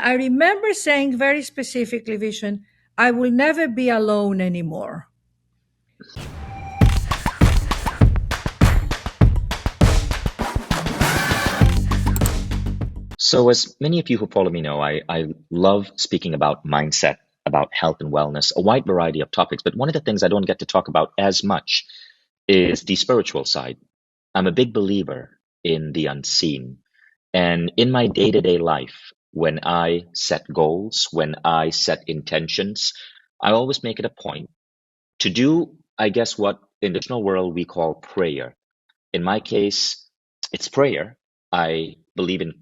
I remember saying very specifically, Vision, I will never be alone anymore. So, as many of you who follow me know, I love speaking about mindset, about health and wellness, a wide variety of topics. But one of the things I don't get to talk about as much is the spiritual side. I'm a big believer in the unseen. And in my day-to-day life, when I set goals, when I set intentions, I always make it a point to do, I guess, what in the traditional world we call prayer. In my case, it's prayer. But I believe in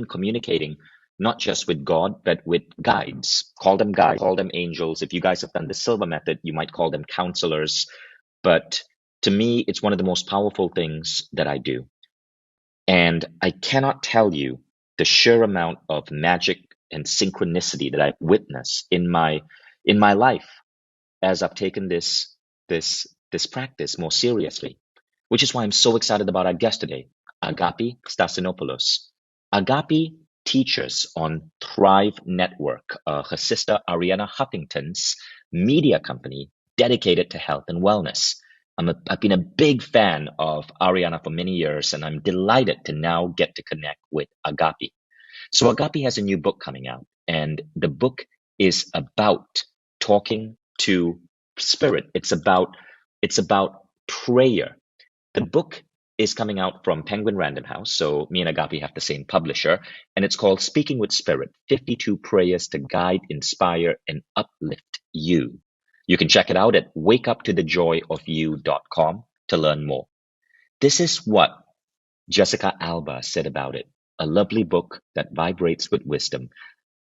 communicating not just with God, but with guides. Guides, call them angels. If you guys have done the Silva method, you might call them counselors. But to me, it's one of the most powerful things that I do. And I cannot tell you the sheer amount of magic and synchronicity that I've witnessed in my life as I've taken this practice more seriously, which is why I'm so excited about our guest today, Agapi Stassinopoulous. Agapi teaches on Thrive Network, her sister Arianna Huffington's media company dedicated to health and wellness. I've been a big fan of Arianna for many years, and I'm delighted to now get to connect with Agapi. So Agapi has a new book coming out, and the book is about talking to spirit. It's about prayer. The book is coming out from Penguin Random House, so me and Agapi have the same publisher, and it's called Speaking with Spirit: 52 Prayers to Guide, Inspire, and Uplift You. You can check it out at wakeuptothejoyofyou.com to learn more. This is what Jessica Alba said about it: a lovely book that vibrates with wisdom.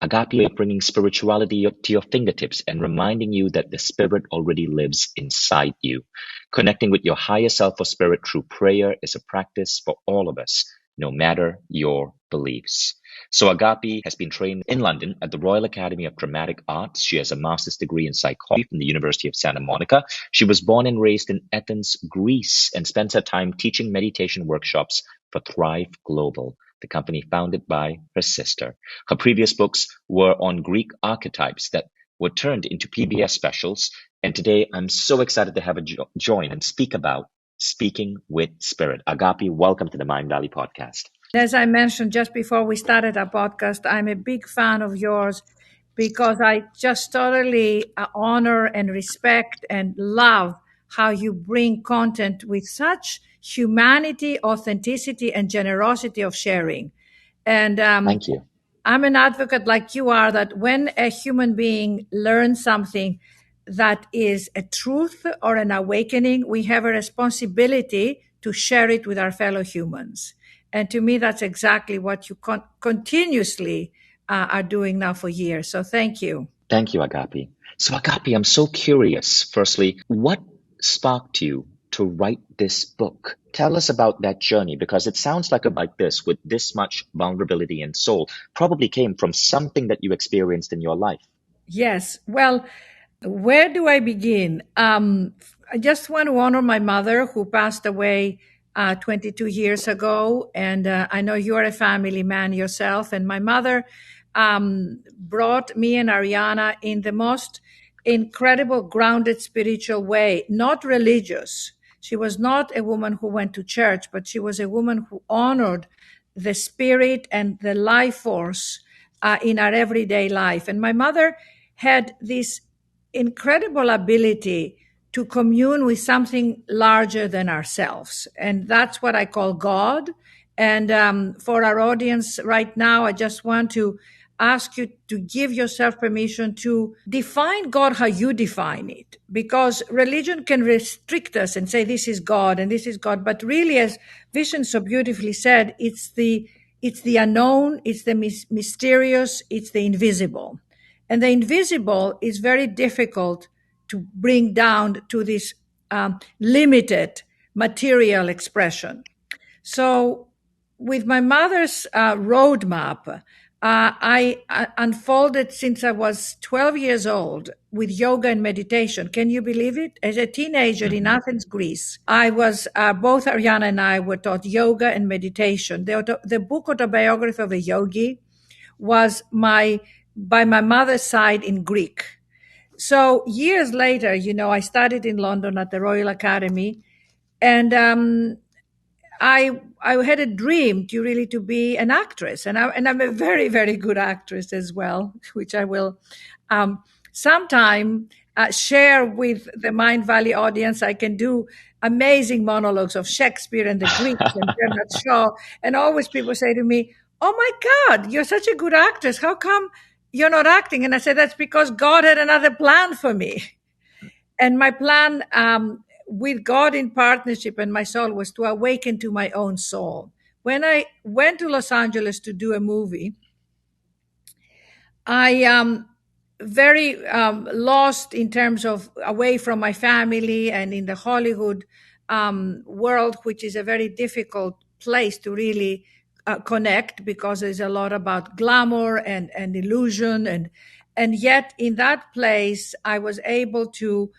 Agape is bringing spirituality to your fingertips and reminding you that the spirit already lives inside you. Connecting with your higher self or spirit through prayer is a practice for all of us, no matter your beliefs. So Agapi has been trained in London at the Royal Academy of Dramatic Arts. She has a master's degree in psychology from the University of Santa Monica. She was born and raised in Athens, Greece, and spends her time teaching meditation workshops for Thrive Global, the company founded by her sister. Her previous books were on Greek archetypes that were turned into PBS specials. And today I'm so excited to have her join and speak about Speaking with Spirit. Agapi, welcome to the Mind Valley podcast. As I mentioned just before we started our podcast, I'm a big fan of yours because I just totally honor and respect and love how you bring content with such humanity, authenticity, and generosity of sharing. And Thank you. I'm an advocate like you are that when a human being learns something that is a truth or an awakening, we have a responsibility to share it with our fellow humans. And to me, that's exactly what you continuously are doing now for years. So thank you. Thank you, Agapi. So Agapi, I'm so curious. Firstly, what sparked you to write this book? Tell us about that journey, because it sounds like this, with this much vulnerability and soul, probably came from something that you experienced in your life. Yes. Well, where do I begin? I just want to honor my mother who passed away 22 years ago. And I know you're a family man yourself. And my mother brought me and Arianna in the most incredible, grounded spiritual way, not religious. She was not a woman who went to church, but she was a woman who honored the spirit and the life force in our everyday life. And my mother had this incredible ability to commune with something larger than ourselves. And that's what I call God. And for our audience right now, I just want to ask you to give yourself permission to define God how you define it, because religion can restrict us and say this is God and this is God. But really, as Vision so beautifully said, it's the unknown, it's the mysterious, it's the invisible. And the invisible is very difficult to bring down to this limited material expression. So with my mother's roadmap, I unfolded since I was 12 years old with yoga and meditation. Can you believe it? As a teenager in Athens, Greece, I was, both Arianna and I were taught yoga and meditation. The book Autobiography of a Yogi was by my mother's side in Greek. So years later, I studied in London at the Royal Academy, and I had a dream to be an actress, and I'm a very, very good actress as well, which I will um, sometime share with the Mind Valley audience. I can do amazing monologues of Shakespeare and the Greeks and Bernard Shaw, and always people say to me, "Oh my God, you're such a good actress. How come you're not acting?" And I say, "That's because God had another plan for me." And my plan with God in partnership and my soul was to awaken to my own soul. When I went to Los Angeles to do a movie, I very lost in terms of away from my family and in the Hollywood world, which is a very difficult place to really connect, because there's a lot about glamour and illusion, and yet in that place I was able to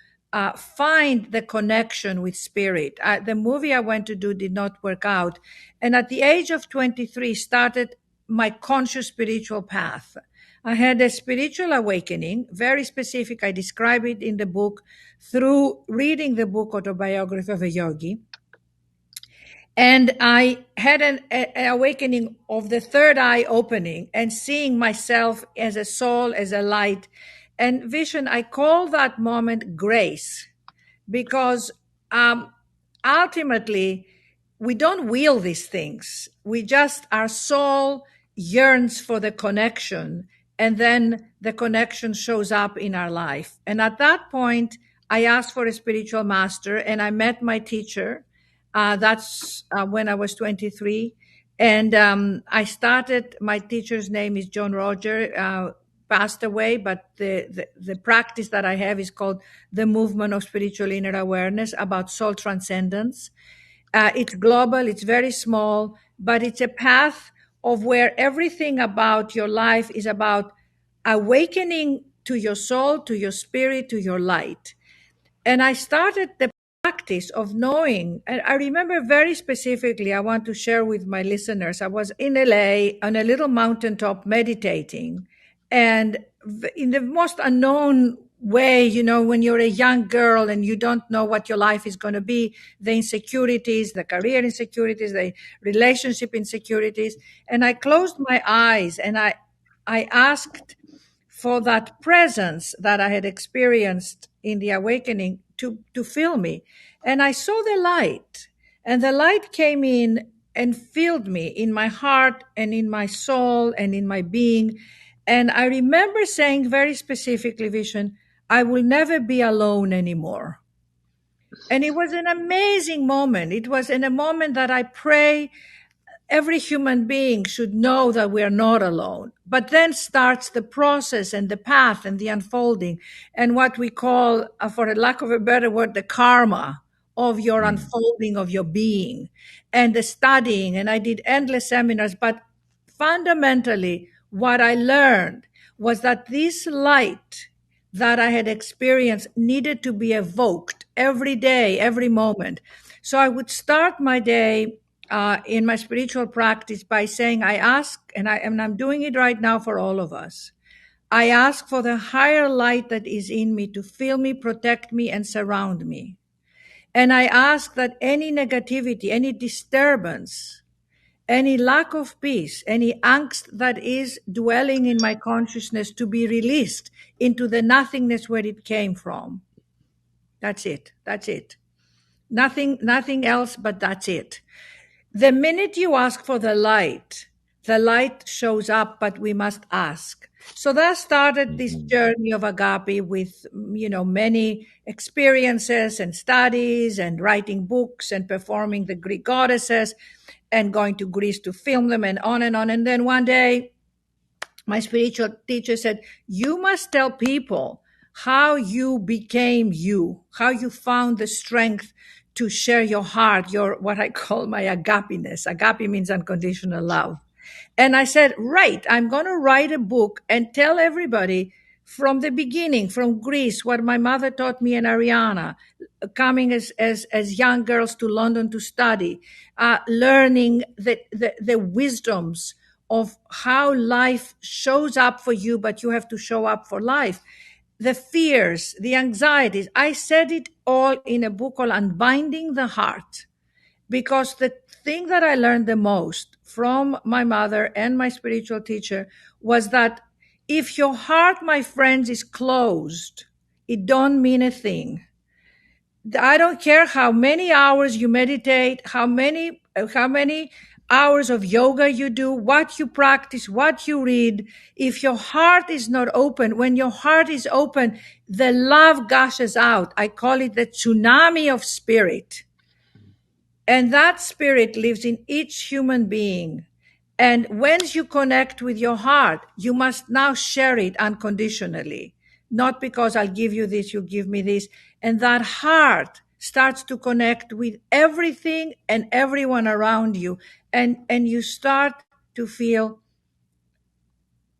find the connection with spirit. The movie I went to do did not work out, and at the age of 23 started my conscious spiritual path. I had a spiritual awakening, very specific. I describe it in the book through reading the book Autobiography of a Yogi. And I had an awakening of the third eye opening and seeing myself as a soul, as a light. And vision, I call that moment grace, because ultimately we don't will these things. Our soul yearns for the connection, and then the connection shows up in our life. And at that point, I asked for a spiritual master, and I met my teacher. That's when I was 23. And I started, my teacher's name is John Roger, passed away, but the practice that I have is called the Movement of Spiritual Inner Awareness, about soul transcendence. It's global, it's very small, but it's a path of where everything about your life is about awakening to your soul, to your spirit, to your light. And I started the practice of knowing, and I remember very specifically, I want to share with my listeners, I was in LA on a little mountaintop meditating, and in the most unknown way, when you're a young girl and you don't know what your life is going to be, the insecurities, the career insecurities, the relationship insecurities. And I closed my eyes and I asked for that presence that I had experienced in the awakening to fill me. And I saw the light, and the light came in and filled me in my heart and in my soul and in my being. And I remember saying very specifically, Vision, I will never be alone anymore. And it was an amazing moment. It was in a moment that I pray every human being should know that we are not alone. But then starts the process and the path and the unfolding, and what we call, for a lack of a better word, the karma of your unfolding of your being, and the studying. And I did endless seminars, but fundamentally, what I learned was that this light that I had experienced needed to be evoked every day, every moment. So I would start my day in my spiritual practice by saying, I ask, and I'm doing it right now for all of us. I ask for the higher light that is in me to fill me, protect me, and surround me. And I ask that any negativity, any disturbance, any lack of peace, any angst that is dwelling in my consciousness to be released into the nothingness where it came from. That's it. That's it. Nothing else, but that's it. The minute you ask for the light shows up, but we must ask. So that started this journey of Agape with, many experiences and studies and writing books and performing the Greek goddesses and going to Greece to film them and on and on. And then one day, my spiritual teacher said, you must tell people how you became you, how you found the strength to share your heart, what I call my agapiness. Agape means unconditional love. And I said, right, I'm going to write a book and tell everybody from the beginning, from Greece, what my mother taught me and Arianna, coming as young girls to London to study, learning the wisdoms of how life shows up for you, but you have to show up for life. The fears, the anxieties. I said it all in a book called Unbinding the Heart, because the thing that I learned the most from my mother and my spiritual teacher was that if your heart, my friends, is closed, it don't mean a thing. I don't care how many hours you meditate, how many hours of yoga you do, what you practice, what you read. If your heart is not open, when your heart is open, the love gushes out. I call it the tsunami of spirit. And that spirit lives in each human being. And once you connect with your heart, you must now share it unconditionally. Not because I'll give you this, you give me this. And that heart starts to connect with everything and everyone around you. And you start to feel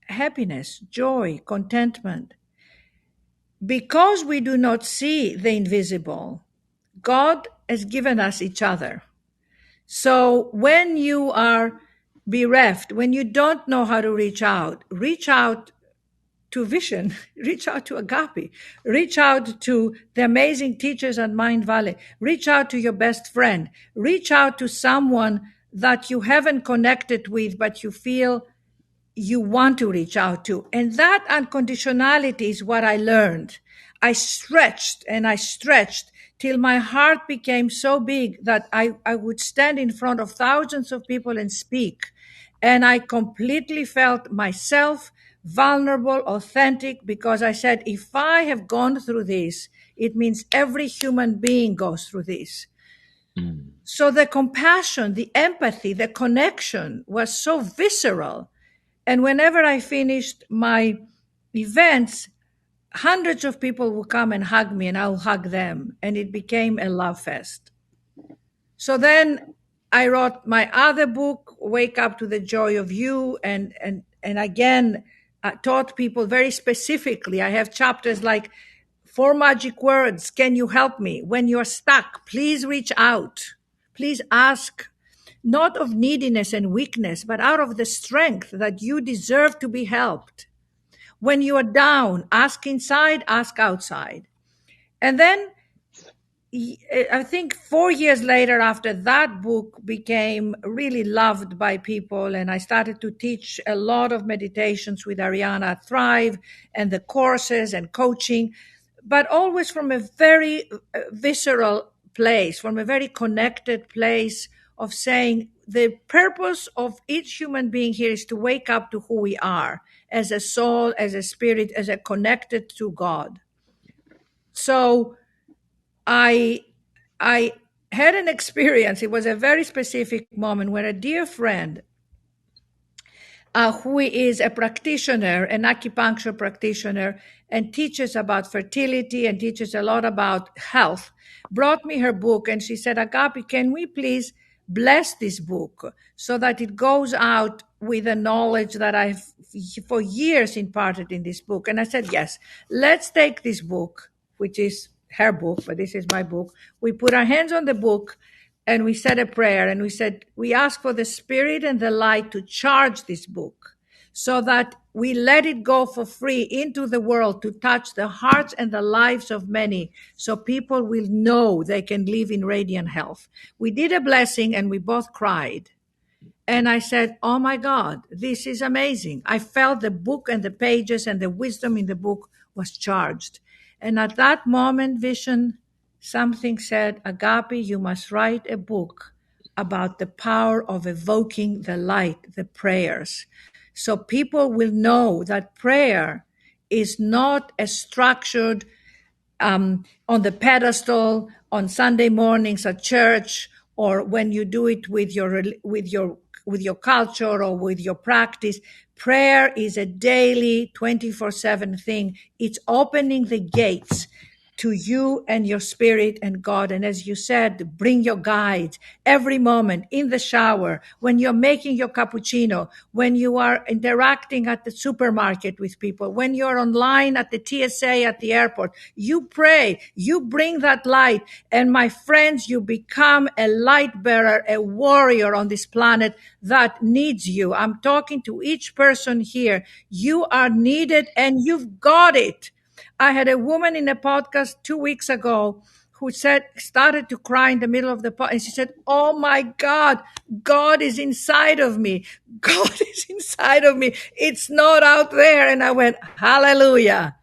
happiness, joy, contentment. Because we do not see the invisible, God has given us each other. So when you are bereft, when you don't know how to reach out to Vision, reach out to Agape, reach out to the amazing teachers at Mind Valley, reach out to your best friend, reach out to someone that you haven't connected with, but you feel you want to reach out to. And that unconditionality is what I learned. I stretched and I stretched till my heart became so big that I would stand in front of thousands of people and speak. And I completely felt myself vulnerable, authentic, because I said, if I have gone through this, it means every human being goes through this. Mm. So the compassion, the empathy, the connection was so visceral. And whenever I finished my events, hundreds of people would come and hug me, and I'll hug them. And it became a love fest. So then I wrote my other book, Wake Up to the Joy of You. And again, I taught people very specifically. I have chapters like 4 magic words. Can you help me? When you're stuck, please reach out. Please ask, not of neediness and weakness, but out of the strength that you deserve to be helped. When you are down, ask inside, ask outside. And then I think 4 years later, after that book became really loved by people, and I started to teach a lot of meditations with Arianna Thrive and the courses and coaching, but always from a very visceral place, from a very connected place of saying the purpose of each human being here is to wake up to who we are as a soul, as a spirit, as a connected to God. So I I had an experience. It was a very specific moment where a dear friend, who is a practitioner, an acupuncture practitioner, and teaches about fertility and teaches a lot about health, brought me her book, and she said, Agapi, can we please bless this book so that it goes out with the knowledge that I've for years imparted in this book? And I said, yes, let's take this book, which is her book, but this is my book. We put our hands on the book and we said a prayer, and we said, we ask for the spirit and the light to charge this book so that we let it go for free into the world to touch the hearts and the lives of many, so people will know they can live in radiant health. We did a blessing and we both cried. And I said, oh my God, this is amazing. I felt the book and the pages and the wisdom in the book was charged. And at that moment, Vision, something said, Agapi, you must write a book about the power of evoking the light, the prayers. So people will know that prayer is not a structured on the pedestal on Sunday mornings at church, or when you do it with your culture or with your practice. Prayer is a daily 24/7 thing. It's opening the gates. to you and your spirit and God. And as you said, bring your guide every moment in the shower, when you're making your cappuccino, when you are interacting at the supermarket with people, when you're online at the TSA at the airport. You pray, you bring that light. And my friends, you become a light bearer, a warrior on this planet that needs you. I'm talking to each person here. You are needed and you've got it. I had a woman in a podcast 2 weeks ago who started to cry in the middle of the podcast. And she said, "Oh my God, God is inside of me. God is inside of me. It's not out there." And I went, hallelujah.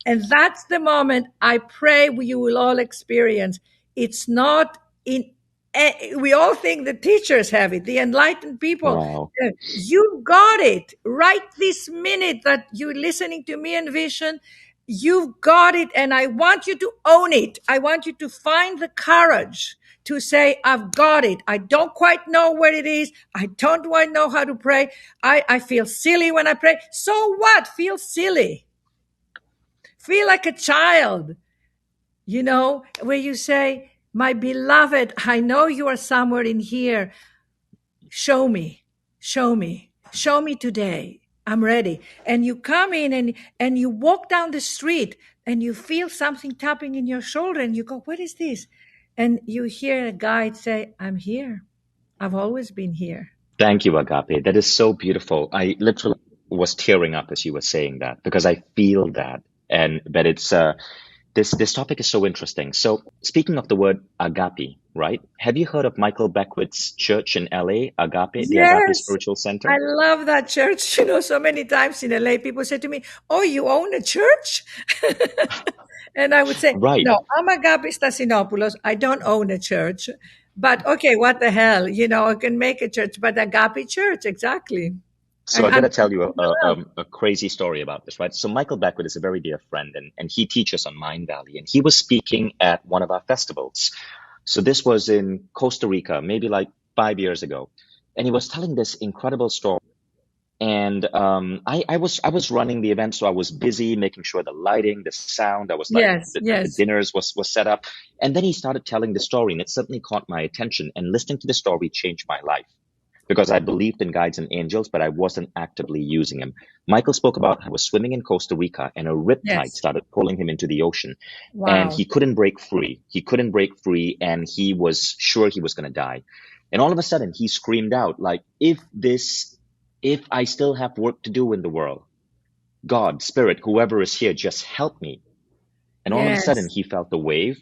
And that's the moment I pray you will all experience. It's not in, we all think the teachers have it, the enlightened people. Wow. You got it right this minute that you're listening to me and Vision. You've got it. And I want you to own it. I want you to find the courage to say, I've got it. I don't quite know where it is. I don't quite know how to pray. I feel silly when I pray. So what? Feel silly. Feel like a child, where you say, my beloved, I know you are somewhere in here. Show me, show me, show me today. I'm ready. And you come in and you walk down the street and you feel something tapping in your shoulder and you go, what is this? And you hear a guide say, I'm here. I've always been here. Thank you, Agape. That is so beautiful. I literally was tearing up as you were saying that because I feel that. And but it's this topic is so interesting. So speaking of the word agape, right? Have you heard of Michael Beckwith's church in LA, Agape, the Agape Yes. Spiritual Center? I love that church. So many times in LA, people say to me, "Oh, you own a church?" And I would say, Right. "No, I'm Agapi Stassinopoulous. I don't own a church. But okay, what the hell? I can make a church, but Agapi Church, exactly." So And I got to I'm tell you a crazy story about this, right? So Michael Beckwith is a very dear friend, and he teaches on Mind Valley, and he was speaking at one of our festivals. So this was in Costa Rica, maybe like 5 years ago, and he was telling this incredible story. And I was running the event, so I was busy making sure the lighting, the sound, I was like yes, the yes, dinners was set up, and then he started telling the story, and it suddenly caught my attention. And listening to the story changed my life because I believed in guides and angels, but I wasn't actively using them. Michael spoke about how he was swimming in Costa Rica and a riptide yes. started pulling him into the ocean and Wow. he couldn't break free. He couldn't break free and he was sure he was going to die. And all of a sudden he screamed out like, if I still have work to do in the world, God, spirit, whoever is here, just help me. And all of a sudden Yes. he felt the wave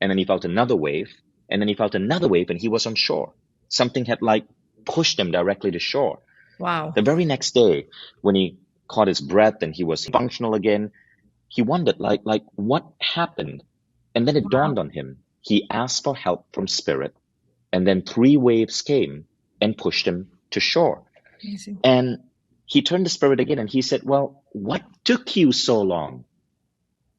and then he felt another wave, and then he felt another wave, and he was on shore. Something had like pushed him directly to shore. Wow. The very next day, when he caught his breath and he was functional again, he wondered like what happened. And then it Wow. dawned on him. He asked for help from spirit, and then three waves came and pushed him to shore. Amazing. And he turned to spirit again and he said, well, what took you so long?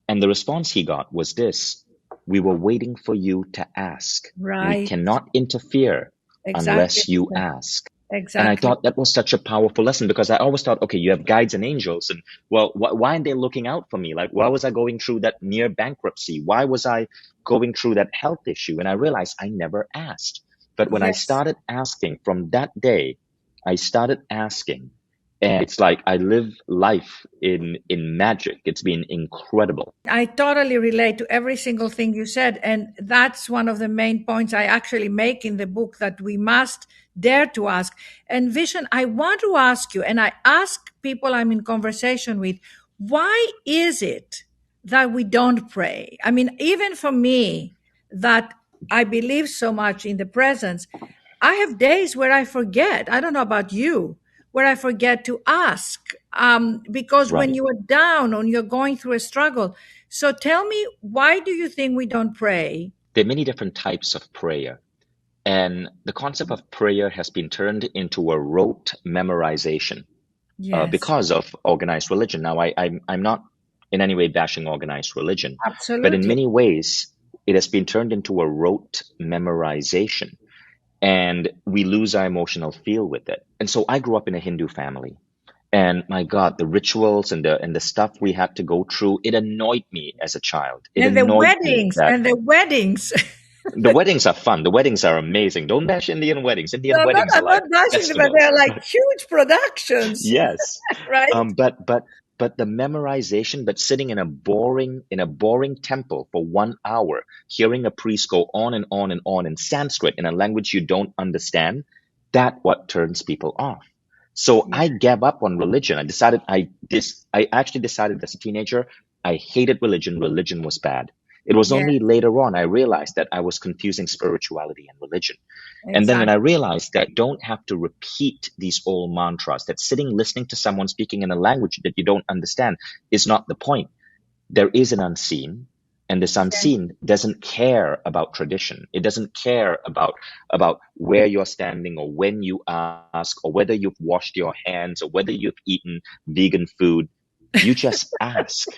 And the response he got was this: we were waiting for you to ask. We Right. cannot interfere Exactly. unless you ask. And I Exactly. thought that was such a powerful lesson because I always thought, okay, you have guides and angels, and well, why aren't they looking out for me? Like, why was I going through that near bankruptcy? Why was I going through that health issue? And I realized I never asked. But when I Yes. started asking from that day, I started asking. And it's like I live life in magic. It's been incredible. I totally relate to every single thing you said. And that's one of the main points I actually make in the book, that we must dare to ask. And Vision, I want to ask you, and I ask people I'm in conversation with, why is it that we don't pray? I mean, even for me, that I believe so much in the presence, I have days where I forget. I don't know about you, where I forget to ask. Because when Right. you are down or you're going through a struggle. So tell me, why do you think we don't pray? There are many different types of prayer. And the concept of prayer has been turned into a rote memorization Yes, because of organized religion. Now, I'm not in any way bashing organized religion, but in absolutely. many ways, it has been turned into a rote memorization. And we lose our emotional feel with it. And so I grew up in a Hindu family. And my God, the rituals and the stuff we had to go through, it annoyed me as a child. It And the annoyed me weddings, that and the weddings. the weddings are fun. The weddings are amazing. Don't bash Indian weddings. No, Indian weddings are I'm not like bashing them, but festivals. they're like huge productions, Yes. right? But the memorization, but sitting in a boring temple for 1 hour, hearing a priest go on and on and on in Sanskrit in a language you don't understand, that what turns people off. So Yeah. I gave up on religion. I actually decided as a teenager I hated religion. Religion was bad. It was Yeah, only later on I realized that I was confusing spirituality and religion. And then when I exactly. realized that I don't have to repeat these old mantras, that sitting listening to someone speaking in a language that you don't understand is not the point. There is an unseen, and this Yeah. unseen doesn't care about tradition. It doesn't care about where you're standing or when you ask or whether you've washed your hands or whether you've eaten vegan food. You just ask.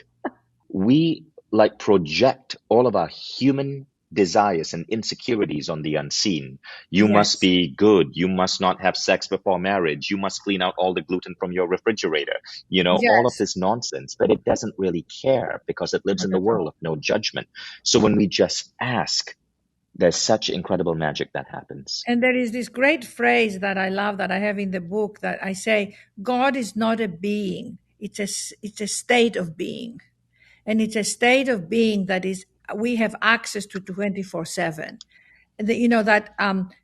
We like project all of our human desires and insecurities on the unseen. You must Yes. be good. You must not have sex before marriage. You must clean out all the gluten from your refrigerator. All of Yes. this nonsense, but it doesn't really care because it lives Not in the at world all. of no judgment. So when we just ask, there's such incredible magic that happens. And there is this great phrase that I love that I have in the book that I say, God is not a being. It's a state of being. And it's a state of being that is we have access to 24/7. That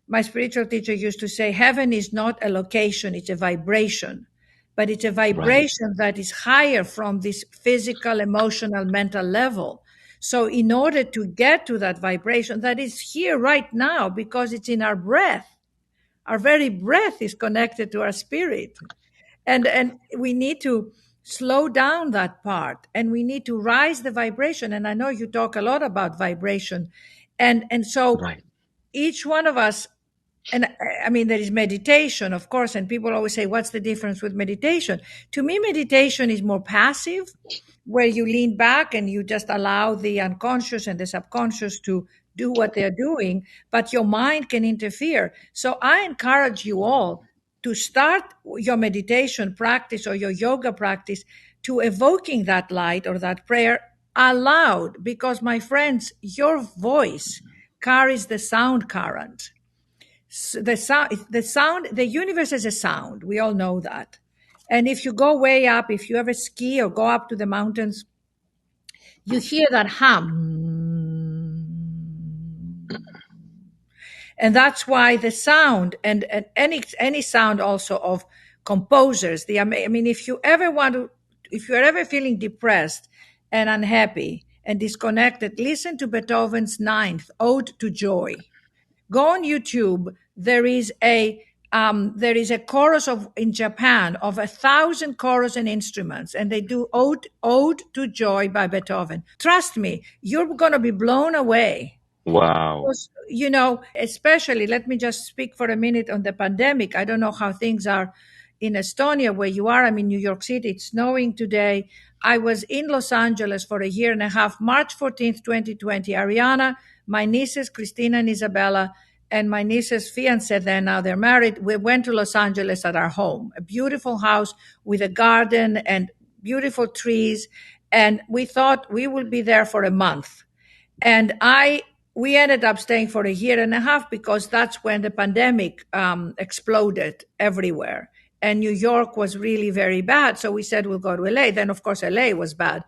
my spiritual teacher used to say, heaven is not a location, it's a vibration, but it's a Right, vibration that is higher from this physical, emotional, mental level. So in order to get to that vibration that is here right now, because it's in our breath, our very breath is connected to our spirit, and we need to slow down that part, and we need to rise the vibration. And I know you talk a lot about vibration, and so right, each one of us, and I mean, there is meditation, of course, and people always say, what's the difference with meditation? To me, meditation is more passive, where you lean back and you just allow the unconscious and the subconscious to do what they're doing, but your mind can interfere. So I encourage you all to start your meditation practice or your yoga practice to evoking that light or that prayer aloud, because my friends, your voice carries the sound current. The universe is a sound. We all know that. And if you go way up, if you ever ski or go up to the mountains, you hear that hum. And that's why the sound, and any sound also of composers, I mean, if you're ever feeling depressed and unhappy and disconnected, listen to Beethoven's Ninth Ode to Joy. Go on YouTube. There is a chorus of in Japan of 1,000 chorus and instruments, and they do Ode to Joy by Beethoven. Trust me, you're going to be blown away. wow. Because, especially, let me just speak for a minute on the pandemic. I don't know how things are in Estonia, where you are. I'm in New York City. It's snowing today. I was in Los Angeles for a year and a half, March 14th, 2020. Ariana, my nieces, Christina and Isabella, and my niece's fiance, then now they're married. We went to Los Angeles at our home, a beautiful house with a garden and beautiful trees. And we thought we would be there for a month. And we ended up staying for a year and a half, because that's when the pandemic exploded everywhere. And New York was really very bad. So we said we'll go to LA. Then, of course, LA was bad.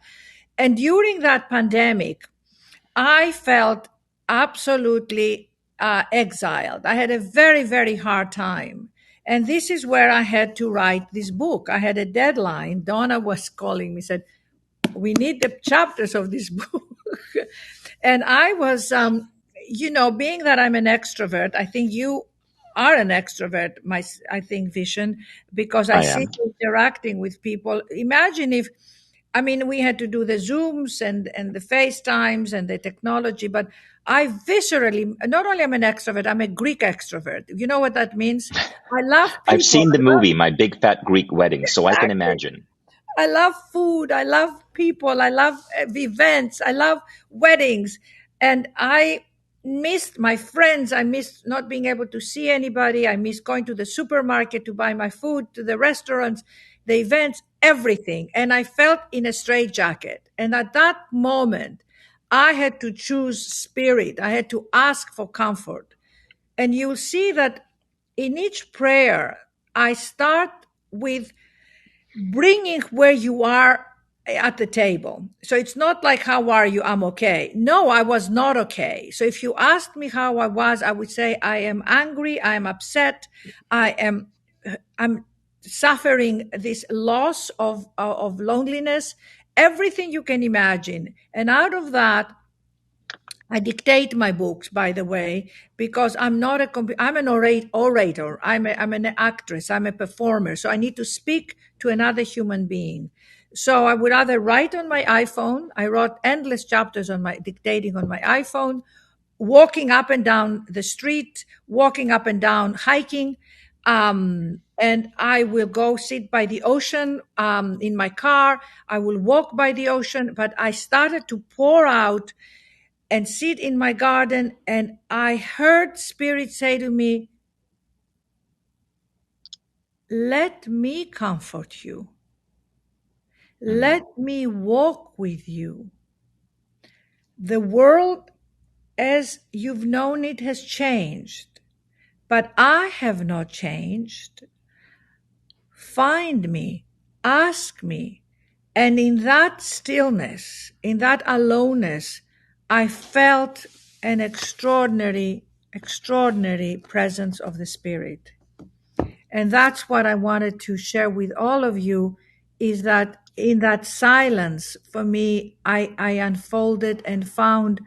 And during that pandemic, I felt absolutely exiled. I had a very, very hard time. And this is where I had to write this book. I had a deadline. Donna was calling me, said, we need the chapters of this book. And I was, being that I'm an extrovert, I think you are an extrovert, I think, Vision, because I I see am. you interacting with people. Imagine if, I mean, we had to do the Zooms and the FaceTimes and the technology, but I viscerally, not only am an extrovert, I'm a Greek extrovert. You know what that means? I love I've people. seen the I love movie, My Big Fat Greek Wedding, so I can exactly. imagine. I love food. I love people. I love events. I love weddings. And I missed my friends. I missed not being able to see anybody. I missed going to the supermarket to buy my food, to the restaurants. the events, everything. And I felt in a straitjacket. And at that moment, I had to choose spirit. I had to ask for comfort. And you'll see that in each prayer, I start with bringing where you are at the table. So it's not like, how are you? I'm okay. No, I was not okay. So if you asked me how I was, I would say, I am angry. I am upset. I'm suffering this loss of loneliness, everything you can imagine. And out of that, I dictate my books, by the way, because I'm not I'm an orator. I'm an actress. I'm a performer. So I need to speak to another human being. So I would either write on my iPhone. I wrote endless chapters on my dictating on my iPhone, walking up and down the street, walking up and down, hiking. And I will go sit by the ocean in my car. I will walk by the ocean. But I started to pour out and sit in my garden, and I heard spirit say to me, let me comfort you. Mm. Let me walk with you. The world as you've known it has changed, but I have not changed. Find me, ask me. And in that stillness, in that aloneness, I felt an extraordinary presence of the Spirit. And that's what I wanted to share with all of you, is that in that silence, for me, I unfolded and found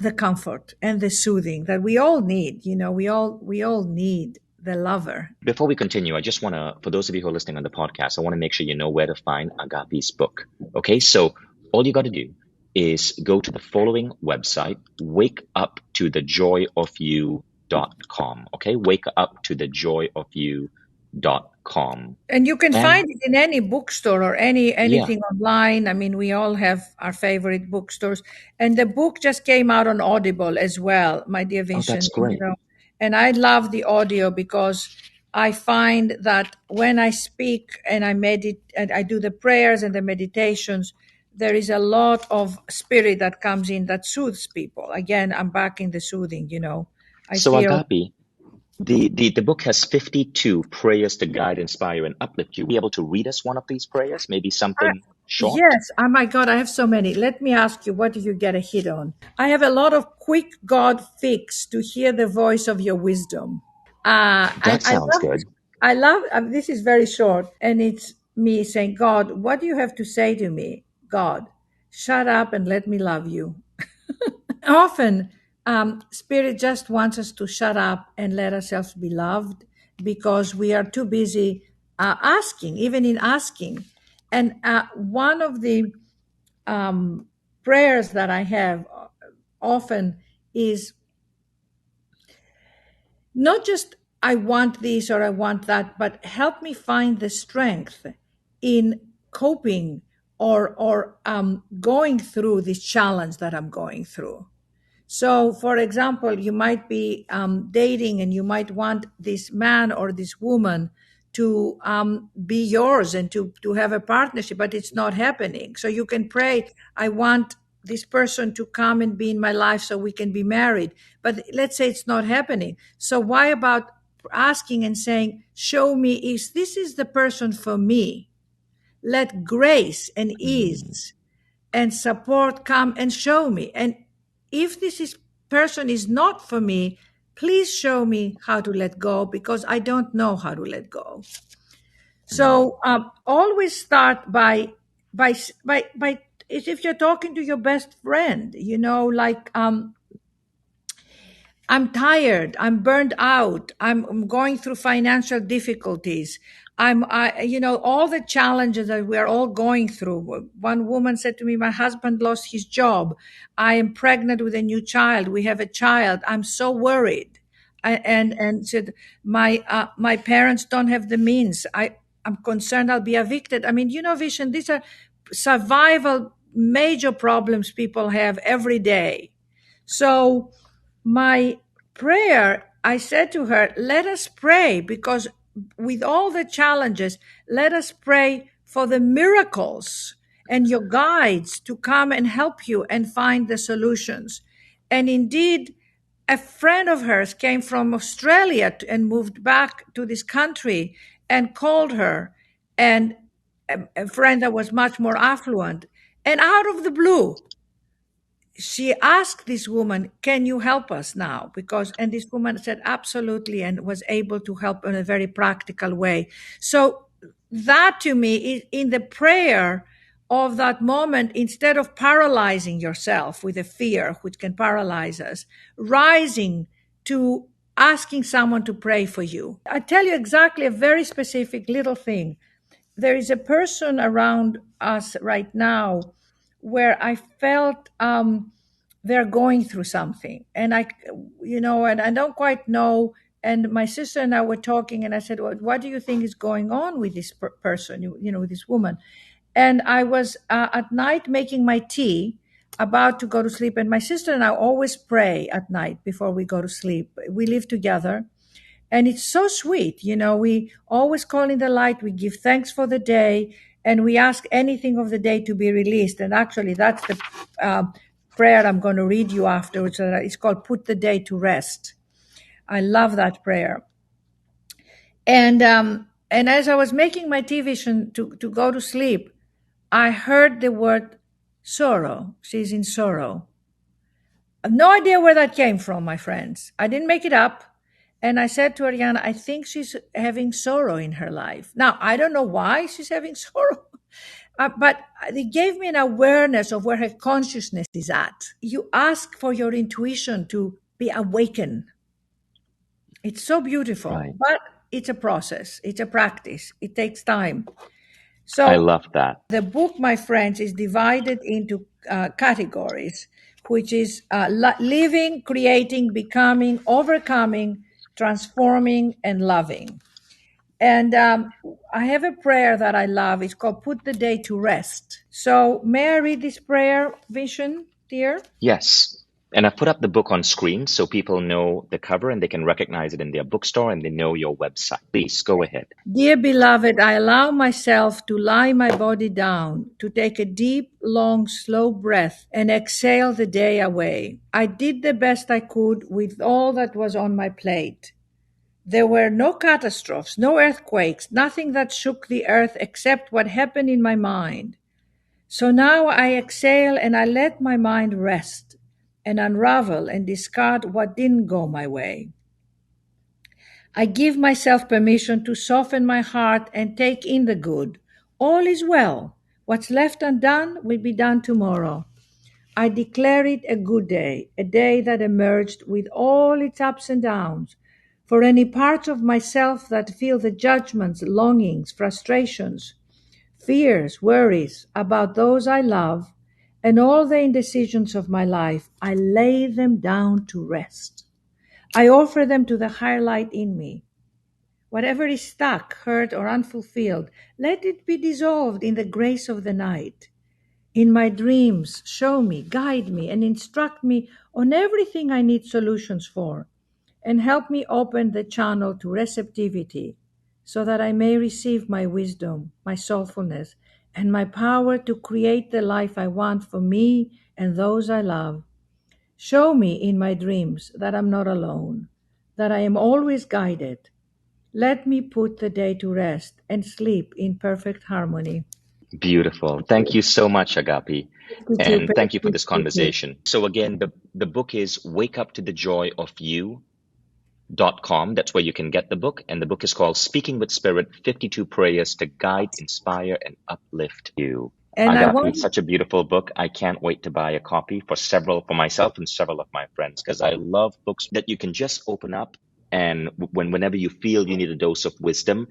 the comfort and the soothing that we all need. We all need the lover. Before we continue, I just want to, for those of you who are listening on the podcast, I want to make sure you know where to find Agapi's book. Okay, so all you got to do is go to the following website, wakeuptothejoyofyou.com. Okay, wakeuptothejoyofyou.com. And you can And find it in any bookstore or yeah, anything online. I mean, we all have our favorite bookstores. And the book just came out on Audible as well, my dear oh, that's Vincent. great. And I love the audio because I find that when I speak and I meditate and I do the prayers and the meditations, there is a lot of spirit that comes in that soothes people. Again, I'm back in the soothing. I So feel. Agapi, the book has 52 prayers to guide, inspire, and uplift you. Be able to read us one of these prayers, maybe something short? Yes. Oh my God, I have so many. Let me ask you, what did you get a hit on? I have a lot of quick God fix to hear the voice of your wisdom. And That sounds good. I love, this is very short, and it's me saying, God, what do you have to say to me? God, shut up and let me love you. Often, Spirit just wants us to shut up and let ourselves be loved because we are too busy asking, even in asking. And one of the um, prayers that I have often is not just I want this or I want that, but help me find the strength in coping or going through this challenge that I'm going through. So, for example, you might be dating and you might want this man or this woman to be yours and to have a partnership, but it's not happening. So you can pray, I want this person to come and be in my life so we can be married. But let's say it's not happening. So why about asking and saying, show me if this is the person for me? Let grace and Mm, ease and support come and show me. And if person is not for me, please show me how to let go because I don't know how to let go. mm, So always start by if you're talking to your best friend, like I'm tired. I'm burned out. I'm going through financial difficulties. All the challenges that we're all going through. One woman said to me, my husband lost his job. I am pregnant with a new child. We have a child. I'm so worried. And said, my parents don't have the means. I'm concerned I'll be evicted. I mean, Vision, these are survival major problems people have every day. So my prayer, I said to her, let us pray because with all the challenges, let us pray for the miracles and your guides to come and help you and find the solutions. And indeed, a friend of hers came from Australia and moved back to this country and called her, and a friend that was much more affluent. And out of the blue, she asked this woman, "Can you help us now?" And this woman said, "Absolutely," and was able to help in a very practical way. So that to me is in the prayer of that moment, instead of paralyzing yourself with a fear which can paralyze us, rising to asking someone to pray for you. I tell you exactly a very specific little thing. There is a person around us right now where I felt they're going through something, and and I don't quite know. And my sister and I were talking, and I said, "Well, what do you think is going on with this person? With this woman?" And I was at night making my tea, about to go to sleep. And my sister and I always pray at night before we go to sleep. We live together, and it's so sweet. We always call in the light, we give thanks for the day, and we ask anything of the day to be released. And actually, that's the prayer I'm going to read you afterwards. It's called Put the Day to Rest. I love that prayer. And as I was making my tea vision to go to sleep, I heard the word sorrow. She's in sorrow. I have no idea where that came from, my friends. I didn't make it up. And I said to Arianna, I think she's having sorrow in her life. Now, I don't know why she's having sorrow, but it gave me an awareness of where her consciousness is at. You ask for your intuition to be awakened. It's so beautiful, Right. but it's a process. It's a practice. It takes time. I So love that. the book, my friends, is divided into categories, which is living, creating, becoming, overcoming, transforming, and loving. And I have a prayer that I love. It's called Put the Day to Rest. So may I read this prayer, Vision, dear? Yes. And I've put up the book on screen so people know the cover and they can recognize it in their bookstore and they know your website. Please go ahead. Dear beloved, I allow myself to lie my body down, to take a deep, long, slow breath and exhale the day away. I did the best I could with all that was on my plate. There were no catastrophes, no earthquakes, nothing that shook the earth except what happened in my mind. So now I exhale and I let my mind rest and unravel and discard what didn't go my way. I give myself permission to soften my heart and take in the good. All is well. What's left undone will be done tomorrow. I declare it a good day, a day that emerged with all its ups and downs. For any parts of myself that feel the judgments, longings, frustrations, fears, worries about those I love, and all the indecisions of my life, I lay them down to rest. I offer them to the higher light in me. Whatever is stuck, hurt, or unfulfilled, let it be dissolved in the grace of the night. In my dreams, show me, guide me, and instruct me on everything I need solutions for, and help me open the channel to receptivity so that I may receive my wisdom, my soulfulness, and my power to create the life I want for me and those I love. Show me in my dreams that I'm not alone, that I am always guided. Let me put the day to rest and sleep in perfect harmony. Beautiful. Thank you so much, Agapi. Thank you, And thank you for thank this you. conversation. So again, the book is Wake Up to the Joy of You.com. That's where you can get the book. And the book is called Speaking with Spirit, 52 Prayers to Guide, Inspire, and Uplift You. And I Agapi, want it's such a beautiful book. I can't wait to buy a copy for myself and several of my friends, because I love books that you can just open up and whenever you feel you need a dose of wisdom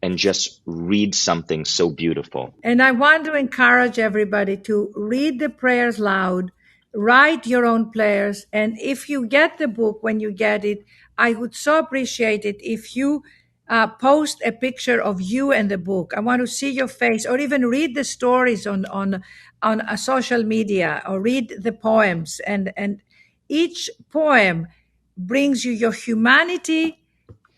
and just read something so beautiful. And I want to encourage everybody to read the prayers loud, write your own prayers. And if you get the book when you get it, I would so appreciate it if you post a picture of you and the book. I want to see your face, or even read the stories on a social media, or read the poems. And each poem brings you your humanity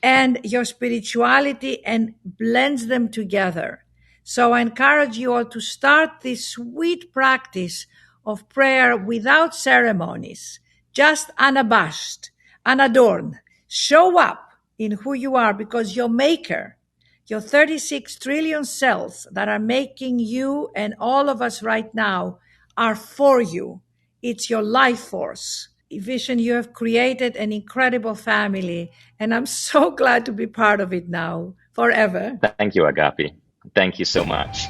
and your spirituality and blends them together. So I encourage you all to start this sweet practice of prayer without ceremonies, just unabashed, unadorned. Show up in who you are, because your maker, your 36 trillion cells that are making you and all of us right now, are for you. It's your life force. Vision, you have created an incredible family, and I'm so glad to be part of it now, forever. Thank you, Agapi. Thank you so much.